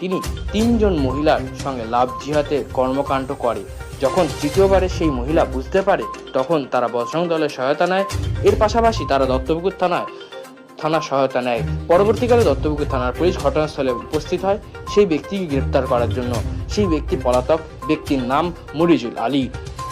তিনি 3 জন মহিলার সঙ্গে লাভ জিহাদের কর্মকাণ্ড করে। যখন তৃতীয়বারে সেই মহিলা বুঝতে পারে তখন তারা বজরং দলের সহায়তা নেয়। এর পাশাপাশি তারা দত্তপুকুর থানা সহায়তা নেয়। পরবর্তীকালে দত্তপুকুর থানার পুলিশ ঘটনাস্থলে উপস্থিত হয় সেই ব্যক্তিকে গ্রেপ্তার করার জন্য। সেই ব্যক্তি পলাতক, ব্যক্তির নাম মরিজুল আলী।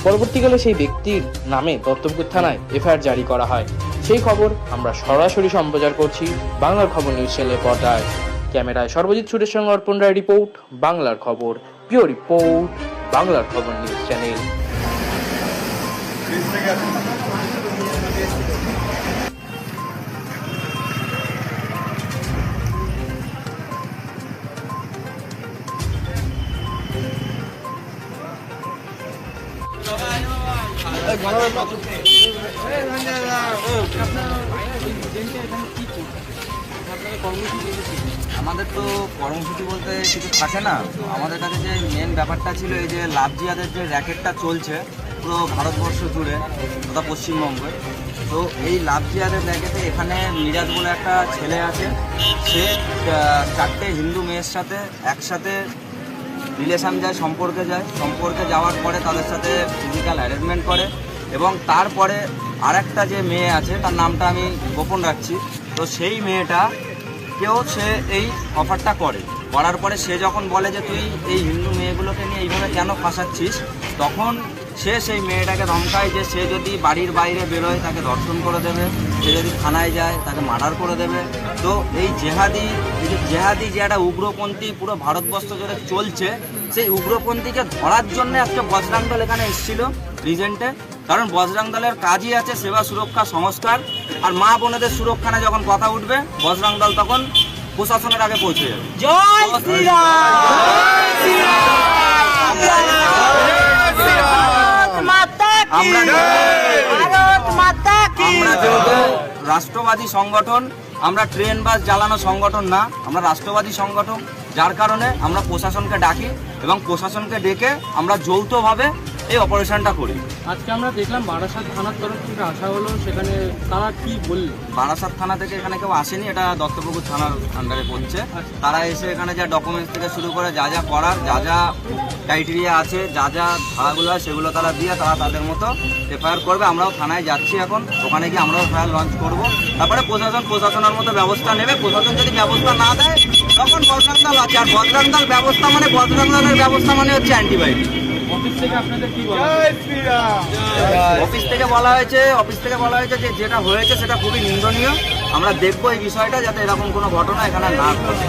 পরবর্তীকালে সেই ব্যক্তির নামে দত্তপুকুর থানায় এফআইআর জারি করা হয়। সেই খবর আমরা সরাসরি সম্প্রচার করছি বাংলার খবর নিউজ চ্যানেলের পর্দায়। ক্যামেরায় সর্বজিৎ সুরের সঙ্গে অর্পণ রায় রিপোর্ট, বাংলার খবর, পিওর রিপোর্ট, বাংলার খবর নিউজ চ্যানেল। আমাদের তো কর্মসূচি বলতে কিছু থাকে না। তো আমাদের কাছে যে মেন ব্যাপারটা ছিল এই যে লাভ জিহাদের যে র্যাকেটটা চলছে পুরো ভারতবর্ষ জুড়ে তথা পশ্চিমবঙ্গে। তো এই লাভ জিহাদের র্যাকেটে এখানে মিরাজ বলে একটা ছেলে আছে, সে 4টে হিন্দু মেয়ের সাথে একসাথে রিলেশন যায়, সম্পর্কে যাওয়ার পরে তাদের সাথে ফিজিক্যাল অ্যারেঞ্জমেন্ট করে এবং তারপরে আরেকটা যে মেয়ে আছে তার নামটা আমি গোপন রাখছি। তো সেই মেয়েটাকেও সে এই অফারটা করার পরে সে যখন বলে যে তুই এই হিন্দু মেয়েগুলোকে নিয়ে এইভাবে কেন ফাঁসাচ্ছিস, তখন সে সেই মেয়েটাকে ধমকায় যে সে যদি বাড়ির বাইরে বেরোয় তাকে ধর্ষণ করে দেবে, সে যদি থানায় যায় তাকে মার্ডার করে দেবে। তো এই জেহাদি যে একটা উগ্রপন্থী পুরো ভারতবর্ষ জুড়ে চলছে, সেই উগ্রপন্থীকে ধরার জন্য আজকে বজরং দল এখানে এসেছিল রিজেন্টে। কারণ বজরং দলের কাজই আছে সেবা, সুরক্ষা, সংস্কার। আর মা বোনেদের সুরক্ষা নিয়ে যখন কথা উঠবে বজরং দল তখন প্রশাসনের আগে পৌঁছে যাবে। জয় আমরা যেহেতু রাষ্ট্রবাদী সংগঠন, আমরা ট্রেন বাস জ্বালানো সংগঠন না, আমরা রাষ্ট্রবাদী সংগঠন, যার কারণে আমরা প্রশাসনকে ডাকি এবং প্রশাসনকে ডেকে আমরা যৌথভাবে এই অপারেশনটা করি। আজকে আমরা দেখলাম বারাসাত থানার তরফ থেকে আসা হলো, সেখানে তারা কি বলল? বারাসাত থানা থেকে এখানে কেউ আসেনি, এটা দত্তপুকুর থানার আন্ডারে পড়ছে। তারা এসে এখানে যা ডকুমেন্টস থেকে শুরু করে যা যা করার, যা যা ক্রাইটেরিয়া আছে, যা যা ধারাগুলো সেগুলো তারা দিয়ে তারা তাদের মতো এফআইআর করবে। আমরাও থানায় যাচ্ছি এখন, ওখানে গিয়ে আমরাও এফআইআর লঞ্চ করব। তারপরে প্রশাসনের মতো ব্যবস্থা নেবে। প্রশাসন যদি ব্যবস্থা না দেয় তখন বজরং দল আছে। আর বজরং দল ব্যবস্থা মানে বজরং দলের ব্যবস্থা মানে হচ্ছে অ্যান্টিবায়োটিক। অফিস থেকে আপনাদের কি বলা? অফিস থেকে বলা হয়েছে যে যেটা হয়েছে সেটা খুবই নিন্দনীয়। আমরা দেখবো এই বিষয়টা যাতে এরকম কোনো ঘটনা এখানে না ঘটে।